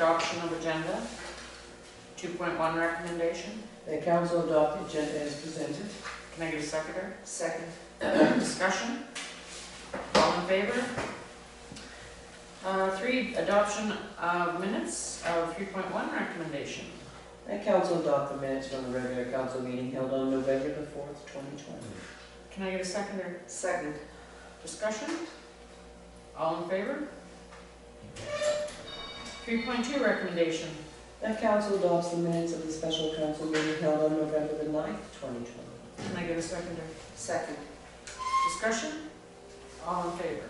adoption of agenda. 2.1 recommendation. The council adopt the agenda as presented. Can I get a seconder? Second. Discussion? All in favor? 3, adoption of minutes of 3.1 recommendation. The council adopt the minutes from the regular council meeting held on November the 4th, 2020. Can I get a seconder? Second. Discussion? All in favor? 3.2 recommendation. The council adopts the minutes of the special council meeting held on November the 9th, 2020. Can I get a seconder? Second. Discussion? All in favor?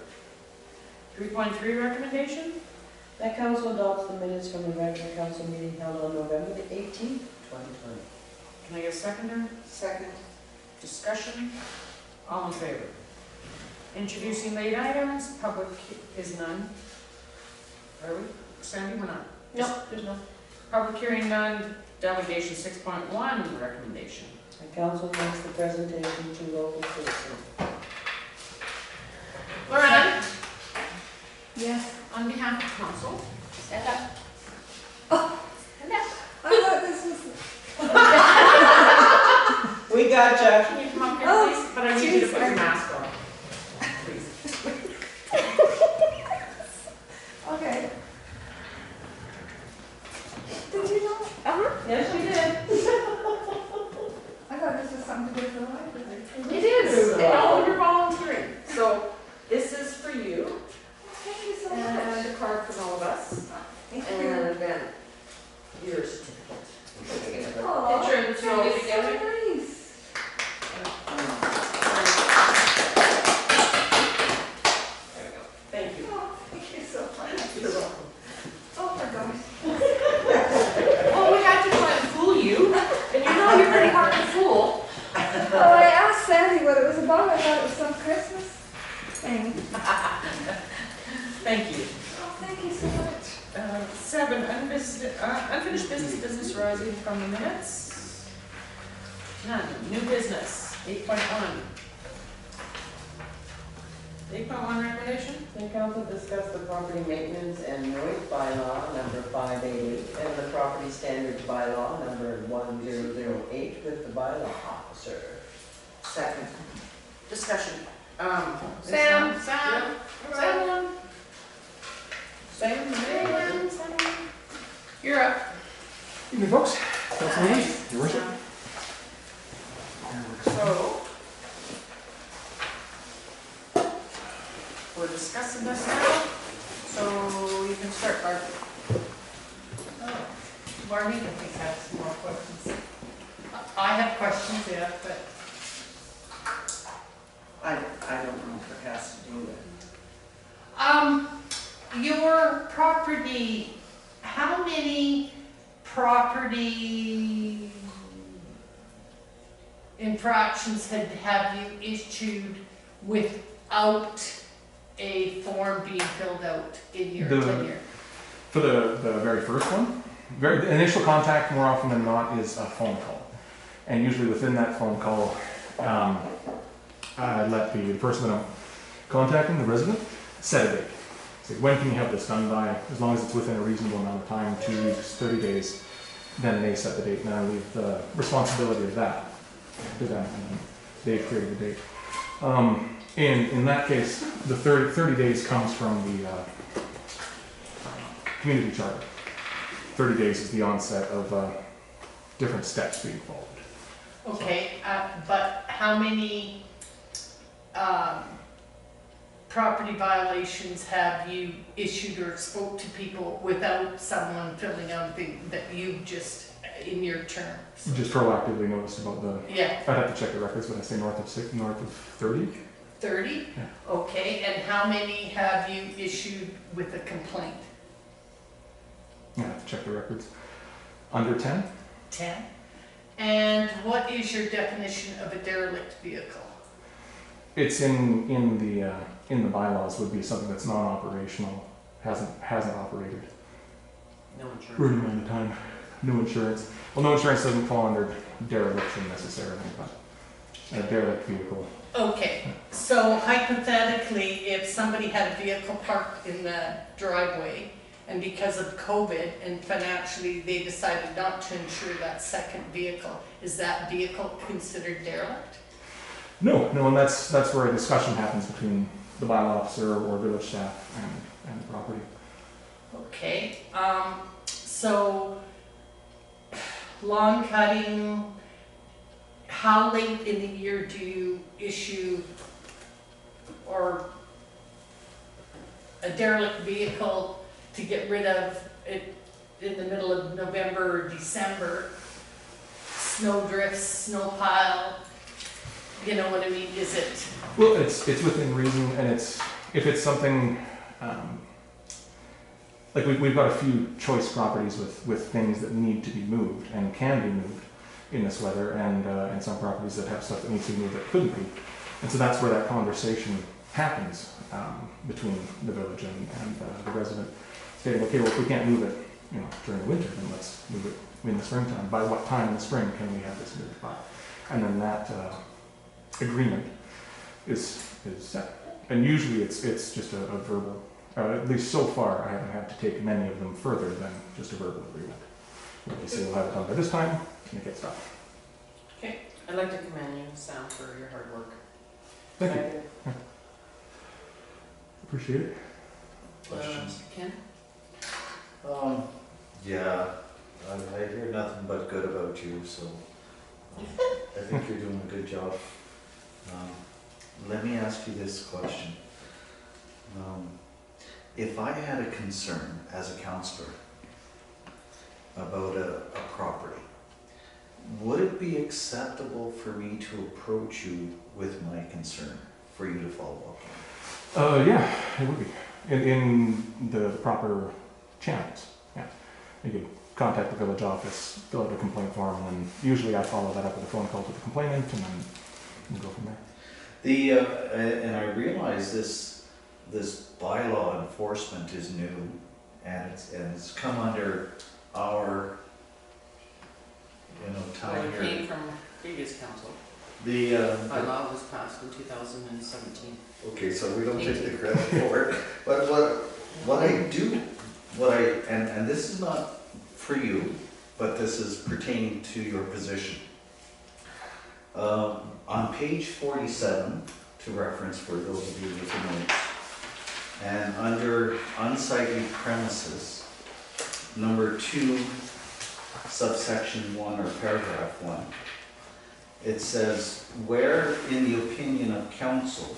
3.3 recommendation. The council adopts the minutes from the regular council meeting held on November the 18th, 2020. Can I get a seconder? Second. Discussion? All in favor? Introducing late items, public is none. Are we? Sandy, we're not? No, there's no. Public hearing none, delegation 6.1 recommendation. The council makes the presentation to local citizens. Lorraine, Yes. on behalf of council. Stand up. Stand up. I thought this was. We got you. Can you come up here, please? But I need you to put your mask on. Please. Okay. Did you know? Yes, you did. I thought this was something to do with the library. It is. Oh, you're volunteering. So this is for you, Thank you so and much. a card from all of us, Thank you. and then your certificate. Aw, Picture of the two of you that's together. so nice. There we go. Thank you. Oh, thank you so much. You're welcome. Oh my gosh. Well, we had to try and fool you, and you know you're pretty hard to fool. Well, I asked Sandy what it was about. I thought it was some Christmas thing. Thank you. Oh, thank you so much. 7, unfinished business arising from the minutes. None. New business, 8.1. 8.1 recommendation? The council discussed the property maintenance and noise bylaw number 588 and the property standards bylaw number 1008 with the bylaw officer. Second. Discussion. Sam. Sam. You're up. Evening, folks. Council meeting, Your Worship. So, we're discussing this now, so you can start, Barb. Oh, Marnie, I think has some more questions. I have questions, yeah, but I don't know if it has to do with. your property, how many property infractions have you issued without a form being filled out in your tenure? For the very first one, the initial contact more often than not is a phone call. And usually within that phone call, I let the person that I'm contacting, the resident, set a date. Say, when can you have this done by? As long as it's within a reasonable amount of time, 2 weeks, 30 days, then they set the date, and I leave the responsibility of that to them, and they create the date. In that case, the 30 days comes from the community charter. 30 days is the onset of different steps being followed. Okay, but how many property violations have you issued or spoke to people without someone filling out thing that you just, in your terms? Just proactively noticed about the. Yeah, I'd have to check the records, but I say north of 30. 30? Yeah. Okay, and how many have you issued with a complaint? I have to check the records. Under 10. 10? And what is your definition of a derelict vehicle? It's in the bylaws would be something that's non-operational, hasn't operated No insurance. for any amount of time. No insurance. Well, no insurance doesn't fall under dereliction necessarily, but a derelict vehicle. Okay, so hypothetically, if somebody had a vehicle parked in the driveway and because of COVID and financially, they decided not to insure that second vehicle. Is that vehicle considered derelict? No, and that's where a discussion happens between the bylaw officer or village staff and the property. Okay, so lawn cutting, how late in the year do you issue or a derelict vehicle to get rid of it in the middle of November or December? Snow drifts, snow pile, you know what I mean, is it? Well, it's within reason, and if it's something, like we've got a few choice properties with things that need to be moved and can be moved in this weather, and some properties that have stuff that needs to be moved that couldn't be. And so that's where that conversation happens between the village and the resident, stating, okay, well, if we can't move it, during the winter, then let's move it in the springtime. By what time in the spring can we have this moved by? And then that agreement is set. And usually it's just a verbal. At least so far, I haven't had to take many of them further than just a verbal agreement. Where they say we'll have it done by this time, and it gets done. I'd like to commend you, Sam, for your hard work. Thank you. Appreciate it. Questions? Ken? Yeah, I hear nothing but good about you, so I think you're doing a good job. Let me ask you this question. If I had a concern as a counselor about a property, would it be acceptable for me to approach you with my concern for you to follow up on? Yeah, it would be. In the proper channels, yeah. You could contact the village office, fill out a complaint form, and then usually I follow that up with a phone call to the complainant, and then we go from there. And I realize this bylaw enforcement is new, and it's come under our, Well, time it here. came from previous council. The, Bylaw was passed in 2017. okay, so we don't take the credit for it, but what I do, and this is not for you, but this is pertaining to your position. On page 47, to reference for those of you with the notes, and under unsightly premises, number 2, subsection 1 or paragraph 1, it says, where in the opinion of council,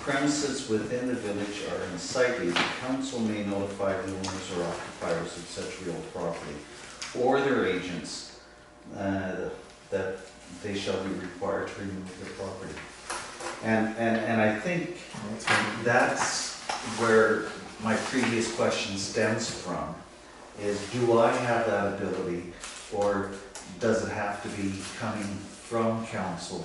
premises within the village are unsightly, the council may notify the owners or occupiers of such real property or their agents that they shall be required to remove the property. And I think that's where my previous question stems from, is do I have that ability, or does it have to be coming from council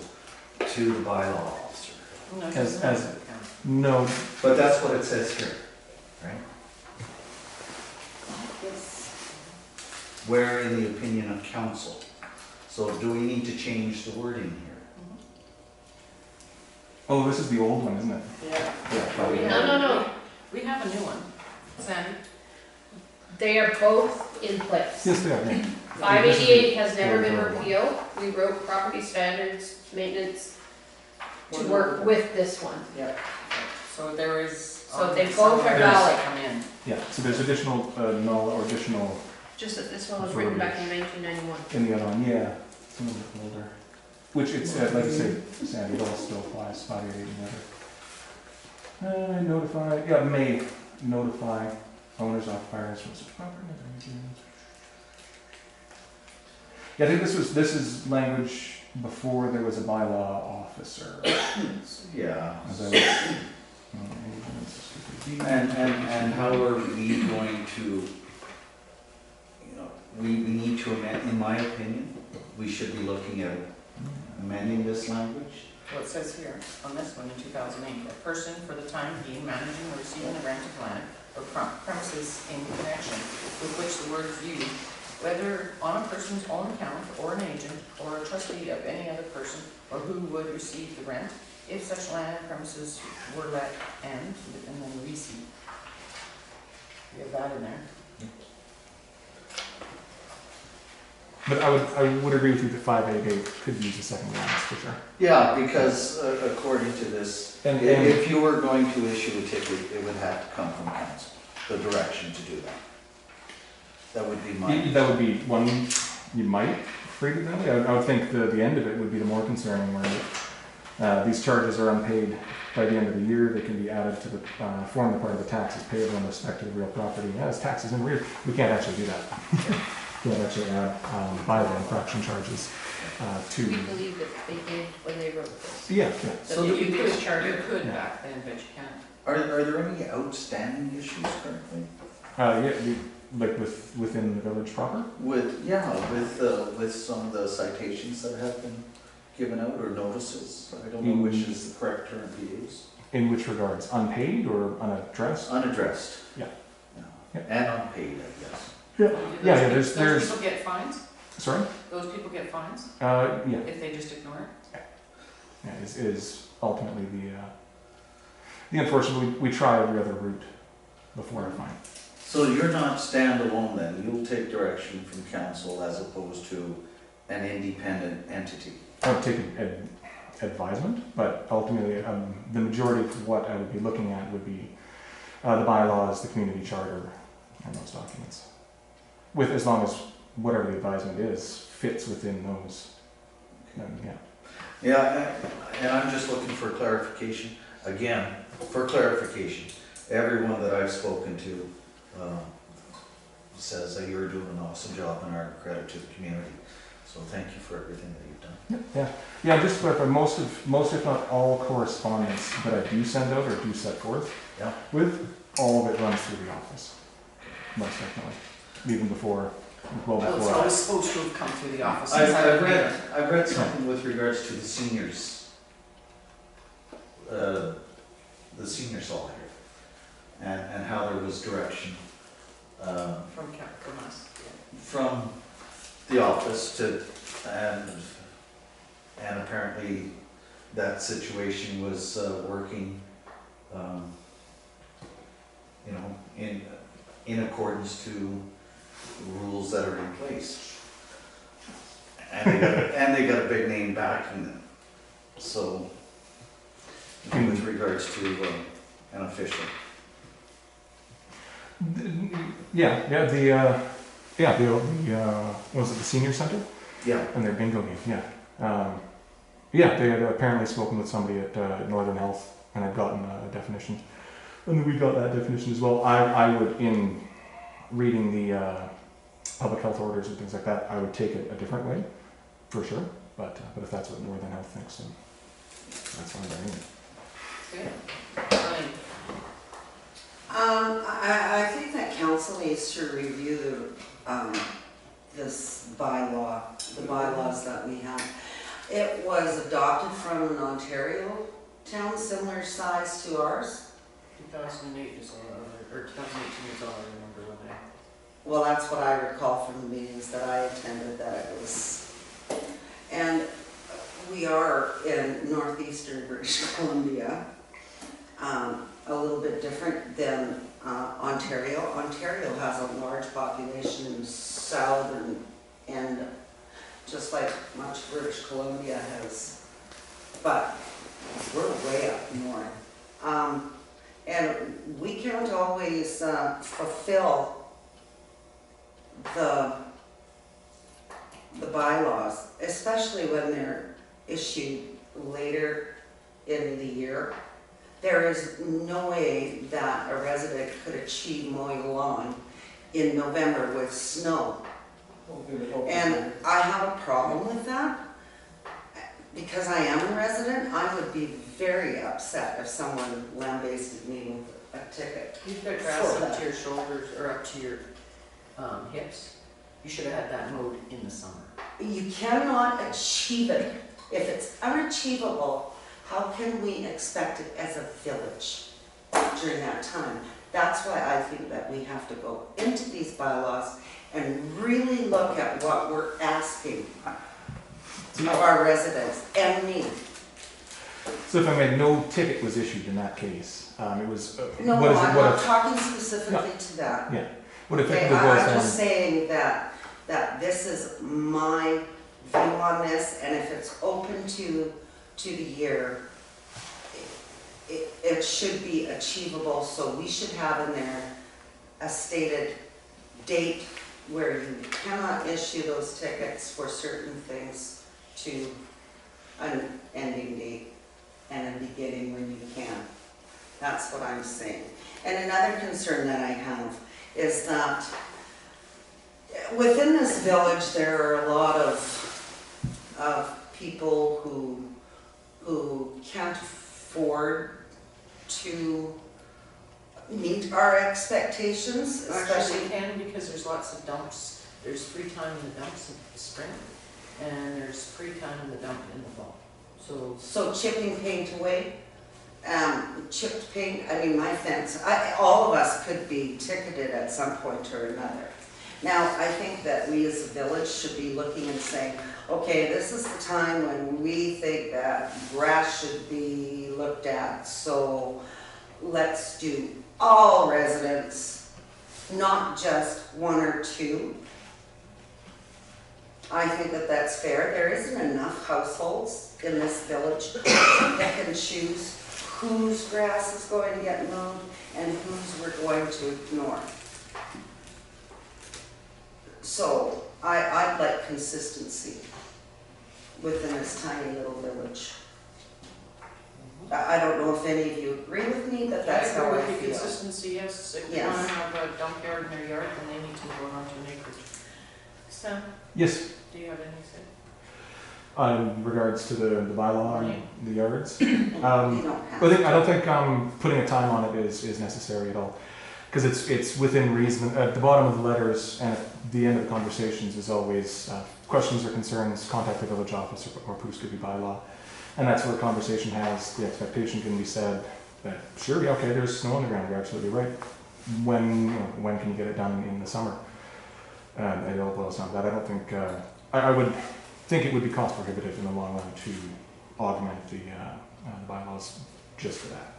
to the bylaw officer? No, it As- doesn't have as- to count. No, But that's what it says here, right? Yes. Where in the opinion of council. So do we need to change the wording here? oh, this is the old one, isn't it? Yeah. Yeah, probably. No. We have a new one. Sandy? They are both in place. Yes, they are. Yeah. 588 has never been Very well. repealed. We wrote property standards, maintenance to work with this one. Yep. So there is. So they some both are others valid. Come in. Yeah, so there's additional null or additional Just that this one was written back in 1991. in the other one, yeah. Some of it older. Which it's, like you say, Sandy, it all still applies, 588 and the other. Notify, may notify owners, occupiers from such property. Yeah, I think this is language before there was a bylaw officer. Yeah. As I was- And how are we going to, we need to amend, in my opinion, we should be looking at amending this language. Well, it says here, on this one in 2008, a person for the time being managing or receiving the rent of land or premises in connection with which the word is used, whether on a person's own account or an agent or a trustee of any other person or who would receive the rent, if such land and premises were let and then receive. You have that in there. But I would agree with you that 588 could use a second glance for sure. Yeah, because according to this, And- if you were going to issue a ticket, it would have to come from council, the direction to do that. That would be my. That would be one you might read it that way. I would think the end of it would be the more concerning, where these charges are unpaid by the end of the year. They can be added to the form of part of the taxes payable in respect to the real property. As taxes in arrears, we can't actually do that. We can't actually add bylaw infraction charges to. We believe that they did when they wrote this. Yeah, yeah. That So they You did could, this charter. you could Yeah. back then, but you can't. Are there any outstanding issues currently? Like within the village proper. With some of the citations that have been given out, or notices? I don't know which is the correct term to use. In which regards, unpaid or unaddressed? Unaddressed. Yeah. Yeah. And unpaid, I guess. Yeah, Do yeah. those There's. people get fines? Sorry. Those people get fines Yeah. if they just ignore it? Yeah, is ultimately the unfortunate. We try every other route before a fine. So you're not standalone then, you'll take direction from council as opposed to an independent entity? I would take advisement, but ultimately the majority of what I would be looking at would be the bylaws, the community charter, and those documents. With as long as whatever the advisement is fits within those. Yeah. Yeah, and I'm just looking for clarification, again, for clarification. Everyone that I've spoken to says that you're doing an awesome job and are a credit to the community. So thank you for everything that you've done. Yeah. Just to clarify, most if not all correspondence that I do send out or do set forth, Yeah. with all of it runs through the office, most definitely, even before. Well, Well, it's before always supposed to have come through the office. since I've I've been read, here. I've read something with regards to the seniors, the senior solidarity, and how there was direction From us. from the office to, and apparently that situation was working, in accordance to rules that are in place. And they got a big name backing them. So, with regards to an official. Was it the senior center Yeah. and their bingo game? Yeah, they had apparently spoken with somebody at Northern Health and had gotten a definition, and then we got that definition as well. I would, in reading the public health orders and things like that, I would take it a different way, for sure. But if that's what Northern Health thinks, then that's fine by me. Okay. Fine. I think that council needs to review this bylaw, the bylaws that we have. It was adopted from an Ontario town, similar size to ours. 2008 is all, or 2018 is all I remember when I. Well, that's what I recall from the meetings that I attended, that it was, and we are in northeastern British Columbia, a little bit different than Ontario. Ontario has a large population in the southern end, just like much British Columbia has, but we're way up north. And we can't always fulfill the bylaws, especially when they're issued later in the year. There is no way that a resident could achieve mowing a lawn in November with snow. And I have a problem with that. Because I am a resident, I would be very upset if someone lambasted me with a ticket. You've got grass up to your shoulders, or up to your hips. You should have had that mowed in the summer. You cannot achieve it. If it's unachievable, how can we expect it as a village during that time? That's why I think that we have to go into these bylaws and really look at what we're asking of our residents and me. So if I may, no ticket was issued in that case. It was, No, what is it, I'm what not if, talking specifically to that. what Okay, effectively was I'm just then? saying that this is my view on this, and if it's open to the year, it should be achievable, so we should have in there a stated date where you cannot issue those tickets for certain things to an ending date and a beginning when you can. That's what I'm saying. And another concern that I have is that within this village, there are a lot of people who can't afford to meet our expectations, Actually, especially. they can because there's lots of dumps. There's free time in the dumps in the spring, and there's free time in the dump in the fall. So chipping paint away, chipped paint, I mean, my fence, all of us could be ticketed at some point or another. Now, I think that we as a village should be looking and saying, okay, this is the time when we think that grass should be looked at, so let's do all residents, not just one or two. I think that that's fair. There isn't enough households in this village to pick and choose whose grass is going to get mowed and whose we're going to ignore. So I'd like consistency within this tiny little village. I don't know if any of you agree with me, but that's how I agree with the feel. consistency, yes. If you Yes. want to have a dump yard in their yard, then they need to go on to an acreage. Sam, Yes, do you have anything to say? in regards to the bylaw and the yards. You don't have I don't think putting a time on it is necessary at all, because it's within reason. At the bottom of the letters and at the end of the conversations is always questions or concerns, contact the village office or Pouce Coupe bylaw, and that's where a conversation has the expectation can be said that sure, yeah, okay, there's snow on the ground, you're absolutely right. When can you get it done in the summer? It all boils down to that. I don't think I would think it would be cost prohibitive in the long run to augment the bylaws just for that.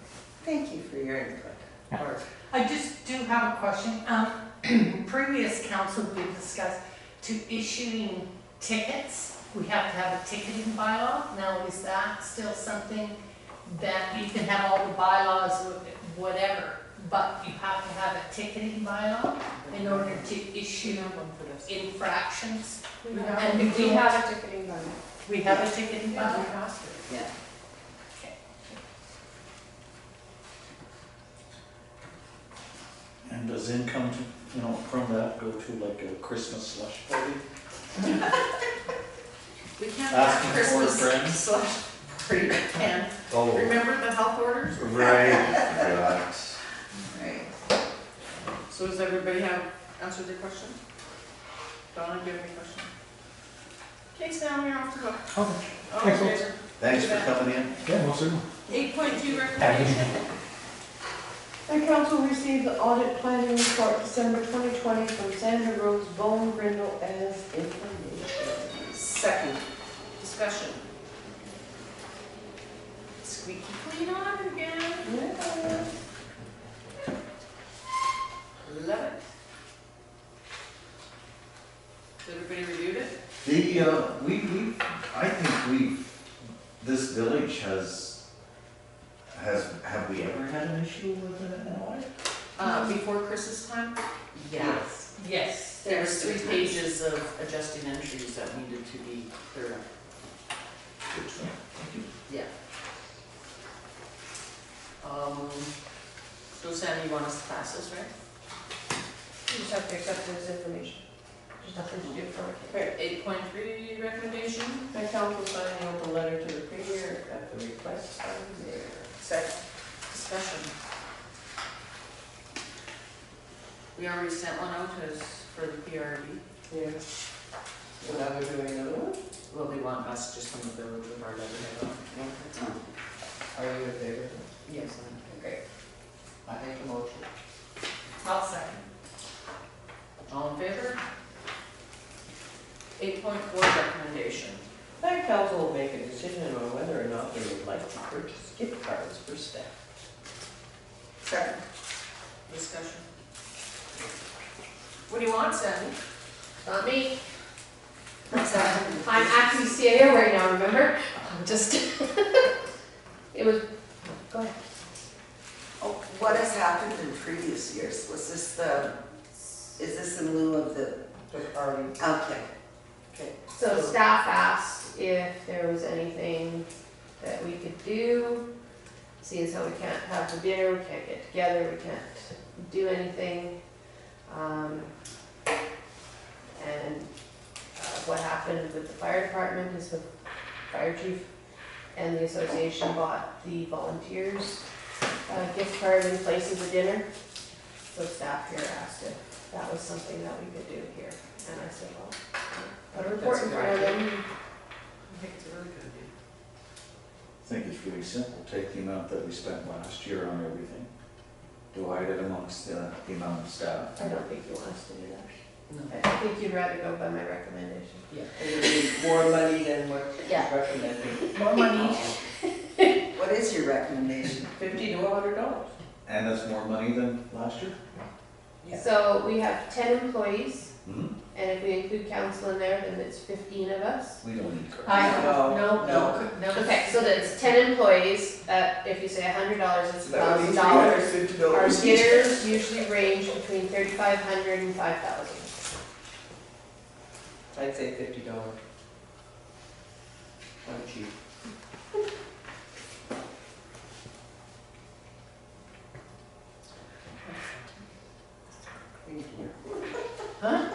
Thank you for your input. Yeah. Or- I just do have a question. Previous council did discuss to issuing tickets, we have to have a ticketing bylaw. Now, is that still something that you can have all the bylaws, whatever, but you have to have a ticketing bylaw in order to issue infractions? We And have, we we have- have a ticketing limit. We have a ticketing Yeah, we bylaw? passed it. Yeah. And does income, from that go to like a Christmas slush party? We can't Asking have for Christmas friends? slush party, we can. Oh, Remember the health orders? right, right. Right. So does everybody have answered their question? Donna, do you have any questions? Okay, Sam, you're off to go. Okay. Oh, Excellent. okay. Thanks for coming in. Yeah, most certainly. 8.2 recommendation. The council received the audit planning report December 2020 from Sandra Rose Bone Grindle as information. Second. Discussion. Squeaky clean on again. Yeah. Love it. Has everybody reviewed it? I think this village have we ever had an issue with an audit? Before Chris's time? Yes. Yes. There was 3 pages of adjusting entries that needed to be cleared up. Good stuff. Thank you. Yeah. So Sam, you want us to pass this, right? You just have to accept it as information. There's nothing to do for it. Okay, 8.3 recommendation. The council signing out the letter to the premier at the request of the mayor. Second. Discussion. We already sent one out as for the PRD. Yeah. So now they're doing another one? Well, they want us just from the village with our letterhead on. Are you in favor? Yes. Okay. I make a motion. I'll second. All in favor? 8.4 recommendation. That council will make a decision on whether or not they would like to purchase gift cards for staff. Second. Discussion. What do you want, Sandy? Not me. I'm actually CAO right now, remember? I'm just, it was, go ahead. Oh, what has happened in previous years? Was this is this in lieu of the, The party. okay. So staff asked if there was anything that we could do, seeing as how we can't have the dinner, we can't get together, we can't do anything. And what happened with the fire department is the fire chief and the association bought the volunteers gift card in place of the dinner. So staff here asked if that was something that we could do here. And I said, well, put a report in front of them. I think it's a very good idea. I think it's really simple. Take the amount that we spent last year on everything, divide it amongst the amount of staff. I don't think you want us to do that. No. I think you'd rather go by my recommendation. Yeah. It would be more money than what Yeah. recommended. More money. What is your recommendation? $50 to $100. And that's more money than last year? Yeah. So we have 10 employees, Hmm? and if we include council in there, then it's 15 of us. We don't need cards. No. Okay, so that's 10 employees, if you say $100, it's $1,000. Our dinners usually range between $3,500 and $5,000. I'd say $50. I'm cheap. Thank you. Huh?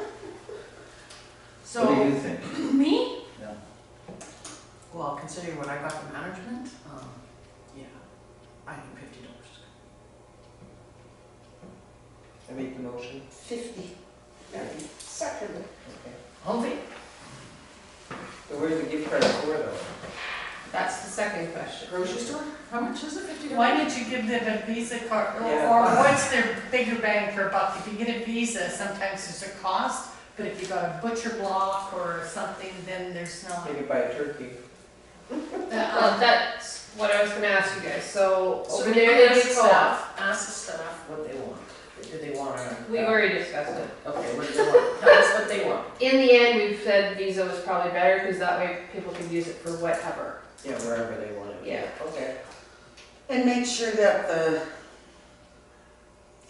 What do you So, think? me? Yeah. Well, considering what I got from management, yeah, I think $50. I make the motion. 50. Second. Okay. Only? So where's the gift card for though? That's the second question. Grocery store? How much is it, $50? Why don't you give them a Visa card, Yeah. or what's their bigger bang per buck? If you get a Visa, sometimes there's a cost, but if you got a butcher block or something, then there's not. Maybe buy a turkey. That's what I was gonna ask you guys, so So over you there, can they ask do staff, ask the staff what they want. Do they want a? We've already discussed it. Okay, what do they want? Tell us what they want. In the end, we've said Visa was probably better, because that way people can use it for whatever. Yeah, wherever they want it. Yeah. Okay. And make sure that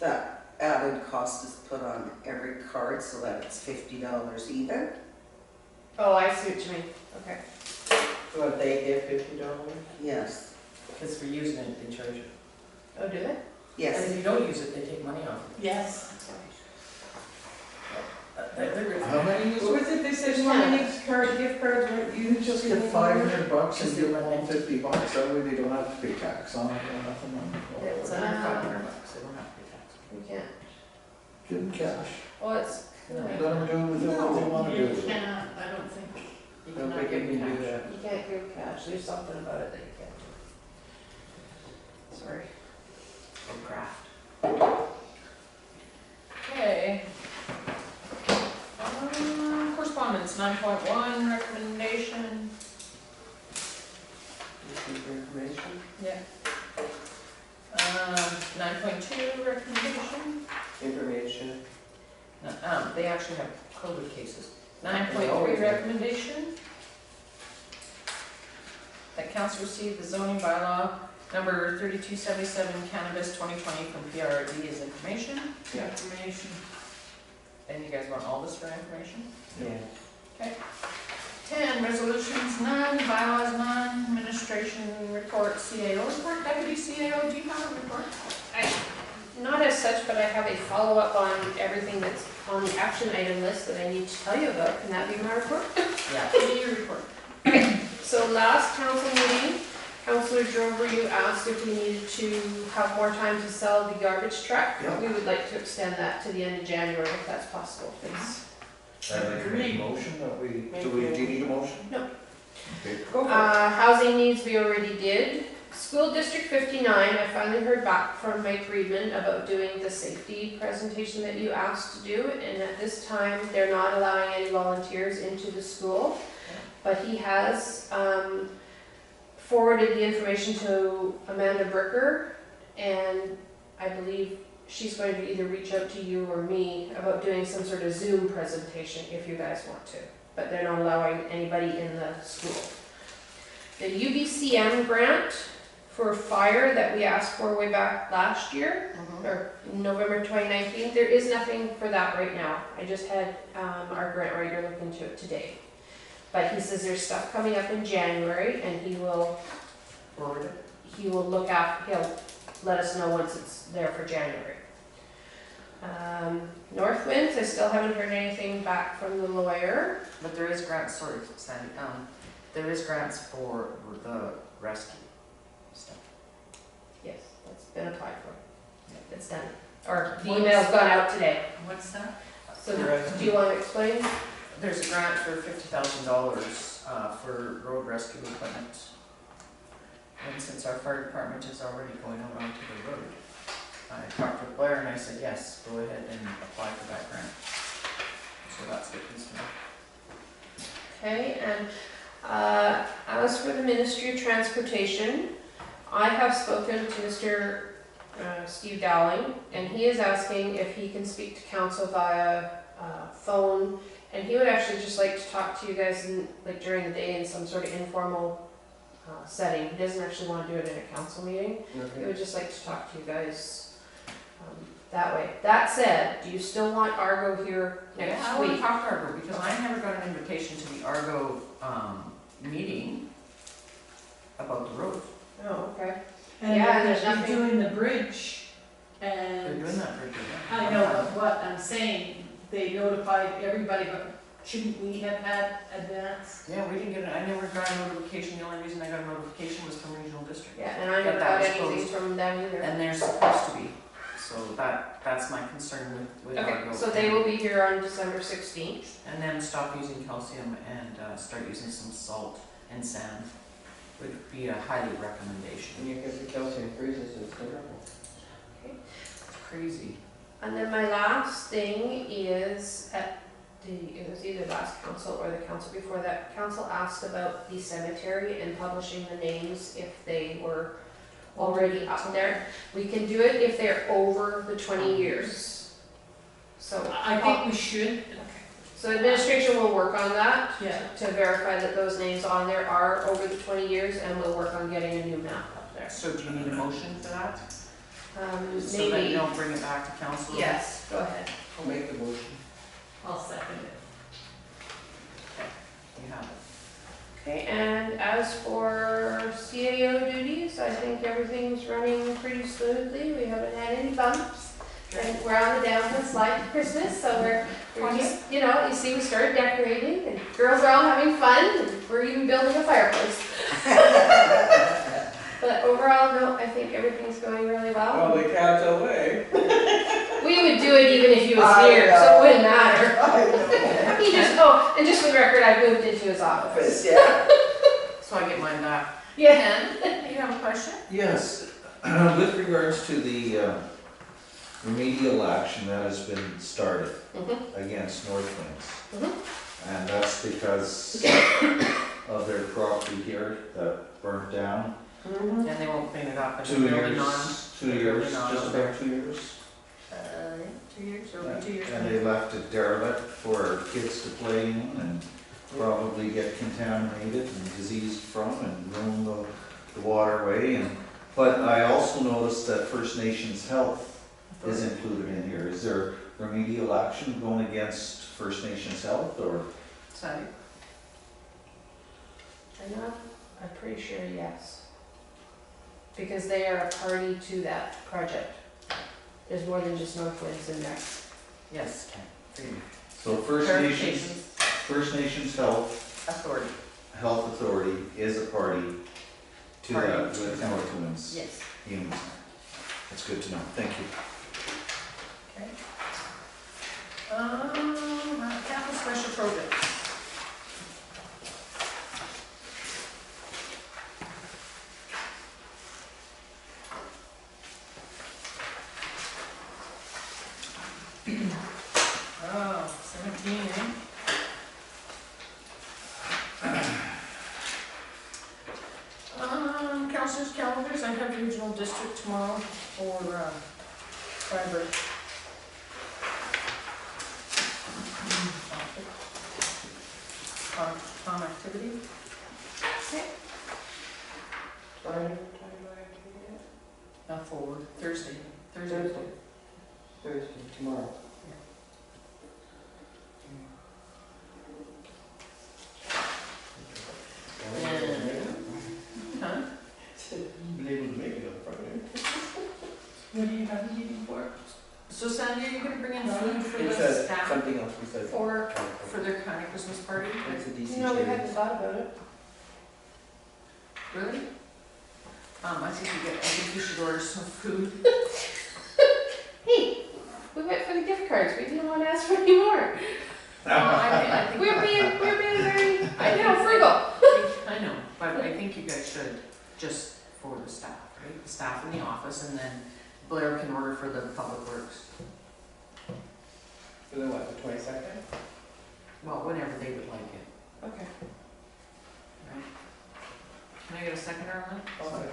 that added cost is put on every card so that it's $50 even. Oh, I see what you mean, okay. So if they give $50? Yes, Because for using it, they charge you. Oh, do they? And yes. if you don't use it, they take money off. Yes. They're good. How many What was it, they said how many gift cards weren't You used? just get $500 and give them all $50, that way they don't have to pay tax on it or nothing on it. It's under $500, they don't have to pay tax. We can't. Give them cash, Well, it's, let them do with it what they wanna do You with it. cannot, I don't think. You I don't cannot think give you can cash. do that. you can't give cash, there's something about it that you can't do. Sorry. Or craft. Okay. Correspondence, 9.1, recommendation. Looking for information? Yeah. 9.2, recommendation. Information. They actually have COVID cases. 9.3, recommendation. That council received the zoning bylaw number 3277 cannabis 2020 from PRD as information. Yeah. Information. And you guys want all this for information? Yeah. 10, resolutions none, bylaws none, administration report, CAO report, deputy CAO, do you have a report? Not as such, but I have a follow-up on everything that's on the action item list that I need to tell you about. Can that be my report? Yeah. Give me your report. So last council meeting, Councillor Drover, you asked if we needed to have more time to sell the garbage truck. Yeah. We would like to extend that to the end of January if that's possible, please. I'd like to make a motion that we, do you need a motion? No. Okay. Go for it. Housing needs we already did. School District 59, I finally heard back from Mike Friedman about doing the safety presentation that you asked to do, and at this time, they're not allowing any volunteers into the school. but he has forwarded the information to Amanda Bricker, and I believe she's going to either reach out to you or me about doing some sort of Zoom presentation if you guys want to, but they're not allowing anybody in the school. The UBCM grant for fire that we asked for way back last year, or November 2019, there is nothing for that right now. I just had our grant writer look into it today. But he says there's stuff coming up in January, and he will Forward it. he'll let us know once it's there for January. Northwinds, I still haven't heard anything back from the lawyer. But there is grants, sorry, Sandy, there is grants for the rescue stuff. Yes, that's been applied for. Yeah. It's done. Or the email's gone out today. What's that? So do you want to explain? There's a grant for $50,000 for road rescue equipment. And since our fire department is already going out onto the road, I talked with Blair and I said, yes, go ahead and apply for that grant. So that's the piece to know. Okay, and as for the Ministry of Transportation, I have spoken to Mr. Steve Dowling, and he is asking if he can speak to council via phone, and he would actually just like to talk to you guys like during the day in some sort of informal setting. He doesn't actually want to do it in a council meeting. He would just like to talk to you guys that way. That said, do you still want Argo here Yeah, next I want to week? talk to Argo because I never got an invitation to the Argo meeting about the road. Oh, okay. And Yeah, there's they're nothing- doing the bridge, They're and doing that bridge, yeah. I know, but what I'm saying, they notified everybody, but shouldn't we have had advance? Yeah, we didn't get it. I never got a notification. The only reason I got a notification was from regional district. Yeah, and I never But got that was anything closed. from them either. And they're supposed to be. So that's my concern with Okay, Argo. so they will be here on December 16th. And then stop using calcium and start using some salt and sand would be a highly recommendation. And you get the calcium freezes, it's terrible. It's crazy. And then my last thing is it was either last council or the council before that, council asked about the cemetery and publishing the names if they were already up there. We can do it if they're over the 20 years. So I think we should, So administration will work on that yeah. to verify that those names on there are over the 20 years, and we'll work on getting a new map up there. So do you need a motion for that? So that you Maybe, don't bring it back to council? yes, go ahead. I'll make the motion. I'll second it. You have it. Okay, and as for CAO duties, I think everything's running pretty smoothly. We haven't had any bumps. And we're on the downhill slide to Christmas, so we're just, you know, you see we started decorating and girls are all having fun and we're even building a fireplace. But overall, no, I think everything's going really well. the cat's away. We would do it even if he was I here, so know. it wouldn't matter. I know. He just, oh, and just for the record, I moved into his office. Yeah. So I get mine back. Yeah. Ken, you have a question? Yes, with regards to the remedial action that has been started Mhm. against Northwinds. Mhm. And that's because of their property here that burnt down. Mhm. And they won't clean it up. and 2 they're years, building on- 2 they're years, building on just over there. about 2 years. 2 years, over 2 years. And they left it derelict for kids to play in and probably get contaminated and diseased from and ruin the waterway. But I also noticed that First Nations Health is included in here. Is there remedial action going against First Nations Health or? Sandy? I'm pretty sure yes. Because they are a party to that project. There's more than just Northwinds in there. Yes, Ken. For you. So First Nations Health Authority. is a party to Party that to with that. Northwinds. Yes. Humans. That's good to know. Thank you. Okay. Capital special projects. Oh, 17, eh? Regional District tomorrow for, Freiburg. Connectivity. Time do I have to be For Thursday. there? Thursday. Thursday, tomorrow. Huh? Been able to make it on Friday. What do you have a meeting for? So Sandy, are you gonna bring in food for He the said staff something else, he said. for their kind of Christmas party? It's a DC No, we chair. hadn't thought about it. Really? I think you should order some food. Hey, we went for the gift cards, we didn't wanna ask for any more. I think. We're being very, frugal. I know, but I think you guys should, just for the staff, right? The staff in the office, and then Blair can order for the public works. For the what, the 22nd? Well, whenever they would like it, Okay. right? Can I get a second on that? I'll second.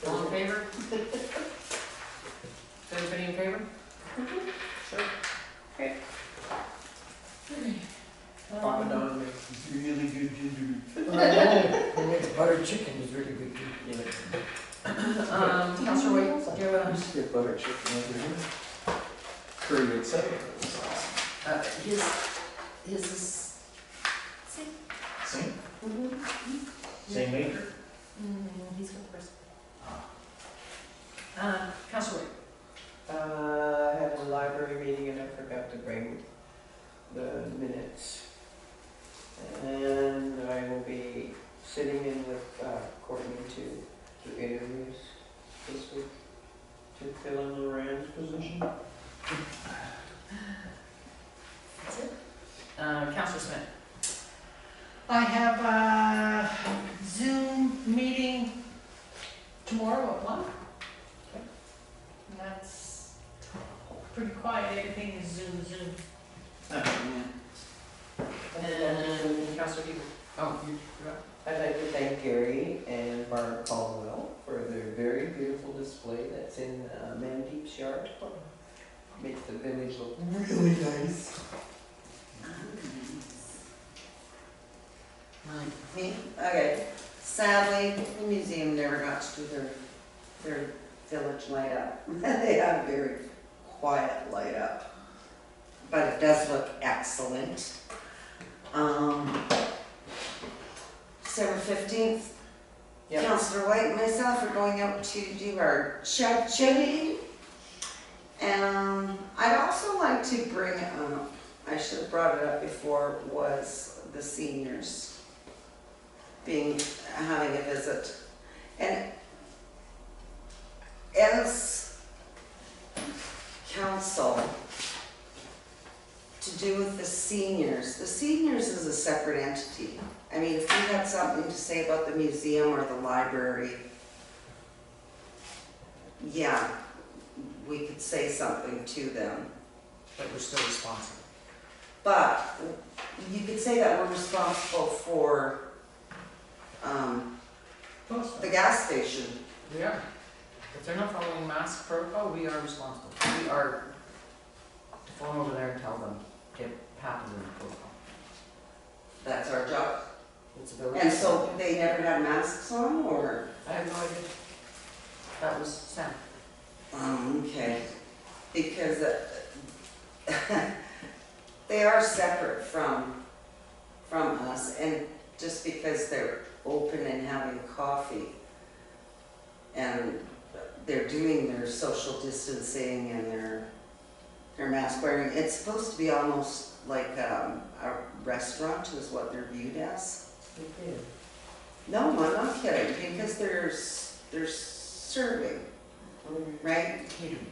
All in favor? Is everybody in favor? Sure. Great. Papa Don makes Really good ginger. I know, he makes buttered chicken, is really good too. Counselor White, do you have Used to get butter chicken over here. Curry, etc. his is, Same, mm-hmm. same maker. He's got the recipe. Counselor White. I had a library meeting and I forgot to bring the minutes. And I will be sitting in with Courtney to do interviews this week to fill in Loren's position. That's it. Counselor Smith. I have a Zoom meeting tomorrow at 1. And that's pretty quiet, everything is Zoom. And Counselor Beaver. Oh, you forgot. I'd like to thank Gary and Barb Caldwell for their very beautiful display that's in Mandeep's yard. Makes the village look really nice. Me? Okay. Sadly, the museum never got to do their village light up. They had a very quiet light up. But it does look excellent. December 15th, Yep. Councillor White and myself are going out to do our shed chili. And I'd also like to bring up, I should have brought it up before, was the seniors having a visit. And as council, to do with the seniors is a separate entity. I mean, if you had something to say about the museum or the library, yeah, we could say something to them. But we're still responsible. But you could say that we're responsible for the gas station. We are. If they're not following mask protocol, we are responsible. We are to phone over there and tell them, get happened in the protocol. That's our job. It's a village. And so they never had masks on, or? I have no idea. That was Sam. Okay. Because they are separate from us, and just because they're open and having coffee, and they're doing their social distancing and their mask wearing, it's supposed to be almost like a restaurant is what they're viewed as. Okay. No, I'm not kidding, because they're serving, right? Catering.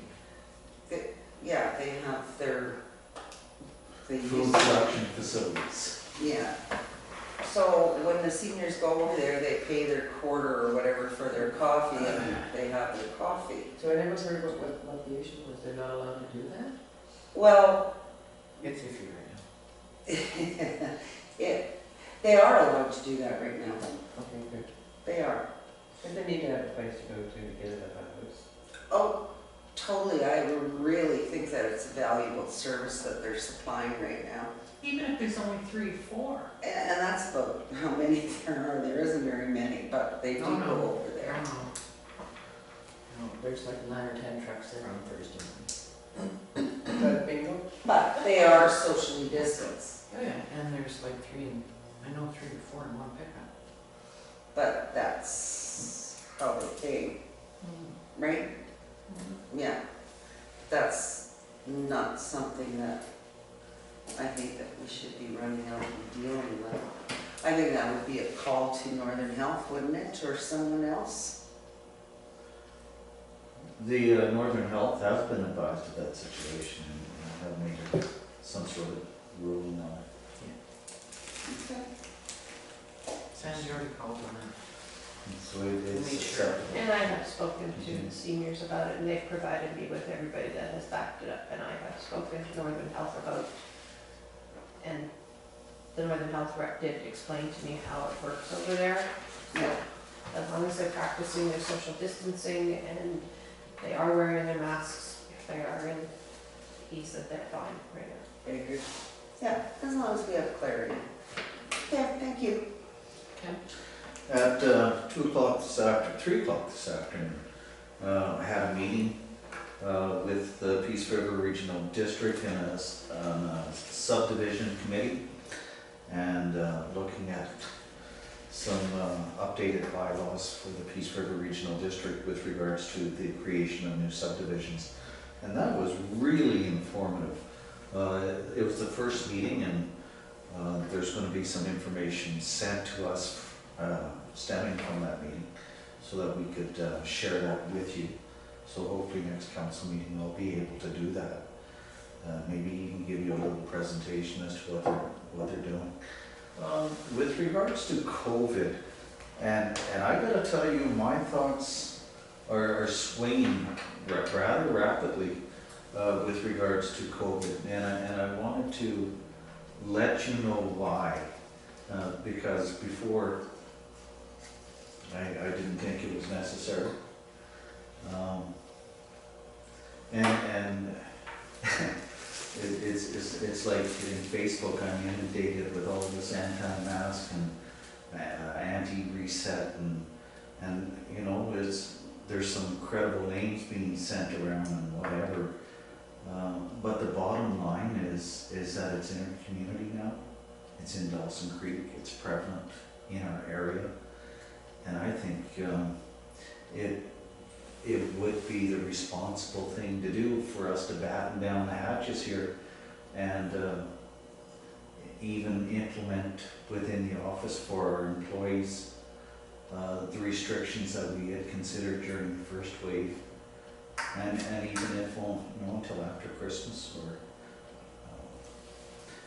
Yeah, they have they Food use, production facilities. yeah. So when the seniors go over there, they pay their quarter or whatever for their coffee, and they have their coffee. So I never heard what the issue was, they're not allowed to do that? Well, It's iffy right now. they are allowed to do that right now. Okay, good. They are. And they need to have a place to go to get it up at house. Oh, totally, I really think that it's a valuable service that they're supplying right now. Even if there's only 3 or 4. And that's about how many there are, there isn't very many, but they do Oh, no. go over there. No, there's like 9 or 10 trucks there on Thursday. Is that bingo? But they are socially distanced, Oh, yeah, and there's like 3 or 4 in one pickup. but that's how they pay, right? Yeah, that's not something that I think that we should be running out and dealing with. I think that would be a call to Northern Health, wouldn't it, or someone else? The Northern Health has been advised of that situation and have made some sort of ruling on it. Okay. Sandy already called on that. And so it is Make sure. acceptable. And I have spoken to the seniors about it, and they've provided me with everybody that has backed it up, and I have spoken to Northern Health about, and the Northern Health rep did explain to me how it works over there. Yeah. As long as they're practicing their social distancing and they are wearing their masks, if they are in, he said they're fine right now. Very good. Yeah, as long as we have clarity. Yeah, thank you. At 2 o'clock this afternoon, 3 o'clock this afternoon, I had a meeting with the Peace River Regional District and a subdivision committee, and looking at some updated bylaws for the Peace River Regional District with regards to the creation of new subdivisions. And that was really informative. It was the first meeting, and there's going to be some information sent to us stemming from that meeting so that we could share that with you. So hopefully next council meeting we'll be able to do that. Maybe even give you a little presentation as to what they're doing. With regards to COVID, and I gotta tell you, my thoughts are swinging rather rapidly with regards to COVID, and I wanted to let you know why, because before I didn't think it was necessary, and it's like in Facebook, I'm inundated with all this anti-mask and anti-reset, and you know, there's some credible names being sent around and whatever. But the bottom line is that it's in our community now. It's in Dawson Creek. It's prevalent in our area, and I think it would be the responsible thing to do for us to batten down the hatches here and even implement within the office for our employees the restrictions that we had considered during the first wave, and even if until after Christmas, or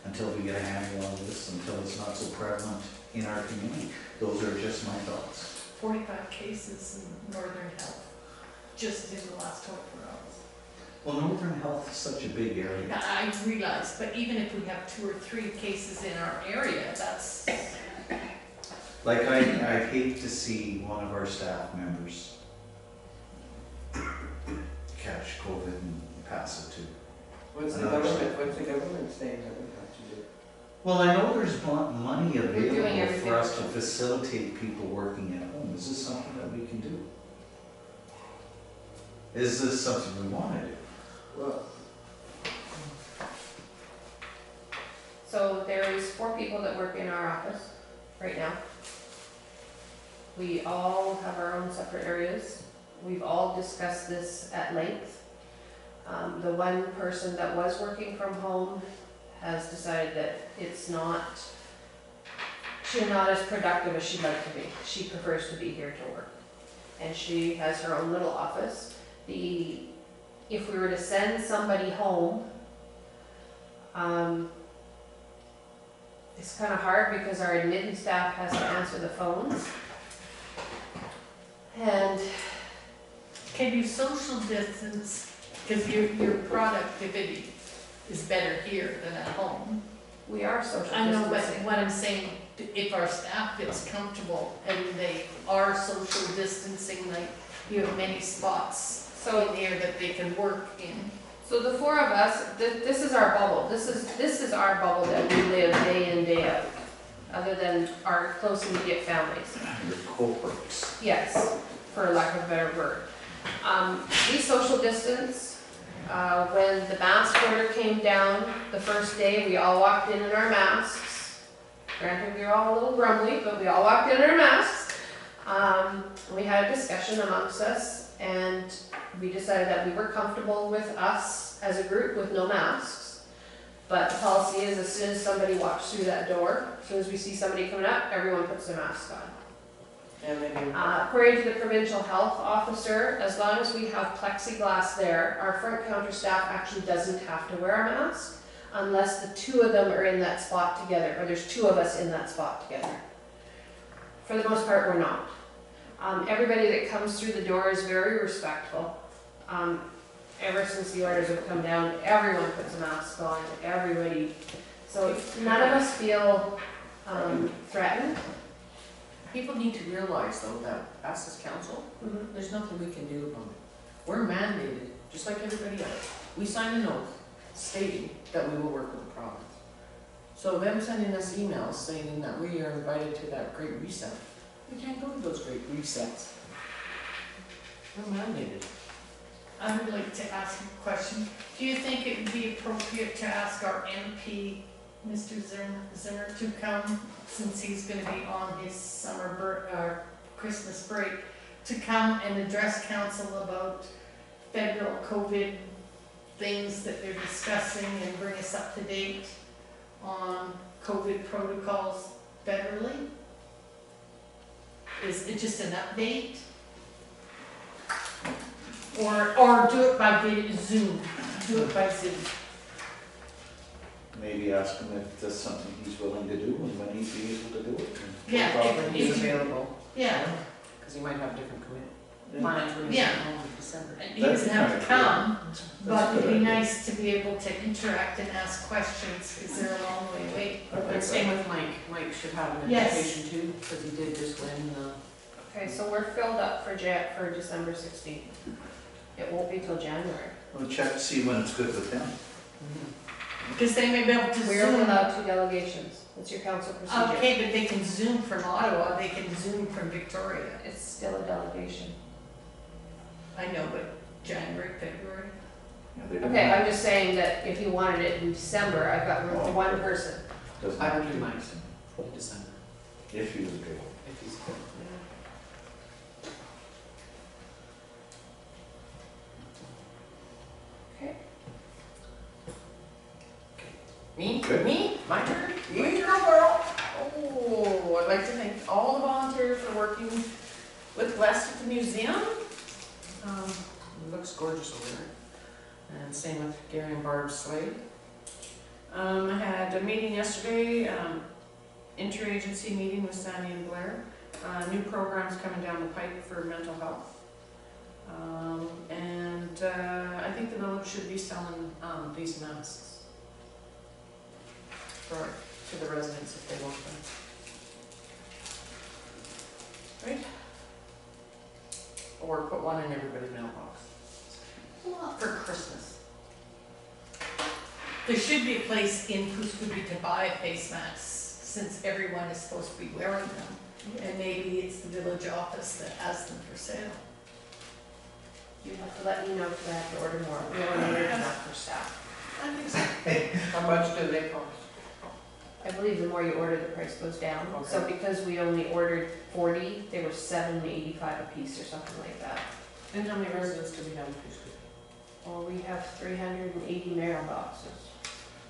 until we get a handle on this, until it's not so prevalent in our community. Those are just my thoughts. 45 cases in Northern Health, just in the last 24 hours. Well, Northern Health is such a big area. Now, I realize, but even if we have 2 or 3 cases in our area, that's, Like, I hate to see one of our staff members catch COVID and pass it to. What's the Another government saying that we have to do? Well, I know there's money doing available everything for us to we can. facilitate people working at home. Is this something that we can do? Is this something we want to do? Well, So there is 4 people that work in our office right now. We all have our own separate areas. We've all discussed this at length. The one person that was working from home has decided that she's not as productive as she'd like to be. She prefers to be here to work. And she has her own little office. If we were to send somebody home, it's kind of hard because our admin staff has to answer the phones. And can you social distance, because your productivity is better here than at home. we are social I know, but distancing. what I'm saying, if our staff feels comfortable and they are social distancing, like you have many spots So, in here that they can work in. so the four of us, this is our bubble. This is our bubble that we live day in, day out, other than our close immediate families. Your cohorts. Yes, for lack of a better word. We social distance. When the mask order came down the first day, we all walked in our masks. Granted, we were all a little grumbly, but we all walked in our masks. We had a discussion amongst us, and we decided that we were comfortable with us as a group with no masks. But the policy is, as soon as somebody walks through that door, as soon as we see somebody coming up, everyone puts their mask on. And maybe, According to the provincial health officer, as long as we have plexiglass there, our front counter staff actually doesn't have to wear a mask unless the two of them are in that spot together, or there's two of us in that spot together. For the most part, we're not. Everybody that comes through the door is very respectful. Ever since the orders have come down, everyone puts a mask on, everybody. So none of us feel threatened. people need to realize though that us as council, there's nothing we can do about it. We're mandated, just like everybody else. We sign an oath stating that we will work with the province. So them sending us emails saying that we are invited to that great reset, we can't go to those great resets. We're mandated. I would like to ask a question. Do you think it would be appropriate to ask our MP, Mr. Zimmer, to come, since he's gonna be on his Christmas break, to come and address council about federal COVID things that they're discussing and bring us up to date on COVID protocols federally? Is it just an update? Or do it by Zoom, do it by Zoom. Maybe ask him if that's something he's willing to do and when he'd be able to do it. and Yeah, talk When about he's it. available, Yeah, because he might have different plans when he's Yeah. at home in December. he doesn't have to come, That's but a good it'd be idea. nice to be able to interact and ask questions, because they're a long way away. And same with Mike. Mike should have an Yes. invitation too, because he did just win Okay, so we're filled up for December 16th. It won't be till January. We'll check to see when it's good with them. Because they may be able to We're Zoom. allowed 2 delegations. That's your council procedure. Okay, but they can Zoom from Ottawa, they can Zoom from Victoria. It's still a delegation. I know, but January, February. Yeah, they don't Okay, have- I'm just saying that if you wanted it in December, I've got room for one person. doesn't I have would to do be mine in December, If he was available. if he's good. Okay. Me? Good. Me? My turn? You girl. Oh, I'd like to thank all the volunteers for working with West at the museum. It looks gorgeous over there. And same with Gary and Barb Slade. I had a meeting yesterday, interagency meeting with Sandy and Blair. New programs coming down the pipe for mental health. I think the village should be selling these masks to the residents if they want them. Right? Or put one in everybody's mailbox. For Christmas. There should be a place in Kooskoobie to buy face masks, since everyone is supposed to be wearing them. And maybe it's the village office that has them for sale. You have to let me know if I have to order more. We only ordered enough for staff. I think so. How much do they cost? I believe the more you order, the price goes down. So Okay. because we only ordered 40, they were $7.85 a piece or something like that. And how many residents do we have in Kooskoobie? Well, we have 380 mailboxes.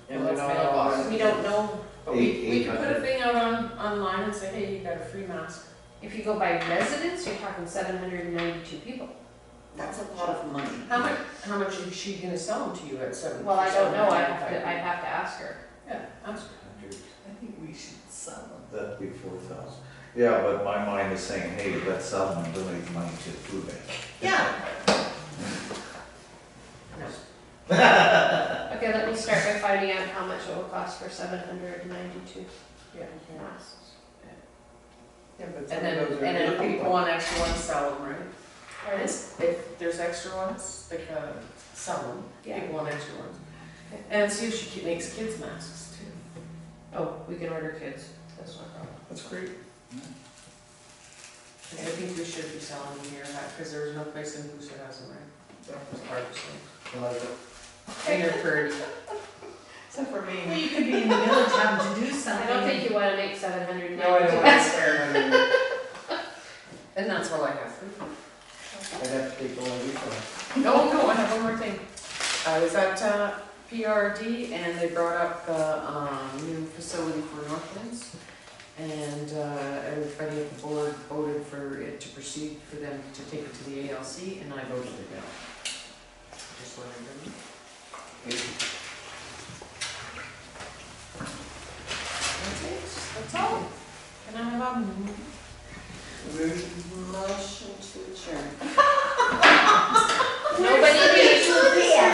Well, that's mailboxes. We don't know, But we could put a 800. thing out online and say, hey, you got a free mask. if you go by residents, you're talking 792 people. That's a lot of money. How much is she gonna sell them to you at 7? Well, I don't know, I'd have to ask her. Yeah, that's. I think we should sell them. That'd be 4,000. Yeah, but my mind is saying, hey, let's sell them and donate money to the food bank. Yeah, Okay, let me start by finding out how much it will cost for 792 Yeah. masks. Yeah, but some And then, of those are and then if little people ones. want extra ones, sell them, right? Pardon? If there's extra ones, like, sell them, Yeah. people want extra ones. And see if she makes kids masks too. Oh, we can order kids, that's not a problem. That's great. I think we should be selling them here, because there's no place in Hoosier that has them, right? That was hard to say. I like it. And you're pretty. Except for me. Well, you could be in the village having to do something. I don't think you wanna make 700 No, I don't want to spare money. And that's all I have. I'd have to take the one before. No, I have one more thing. I was at PRD and they brought up the new facility for Northlands. And everybody at the board voted for it to proceed for them to take it to the ALC, and I voted it down. Just let everybody know. That's it, that's all. Can I have a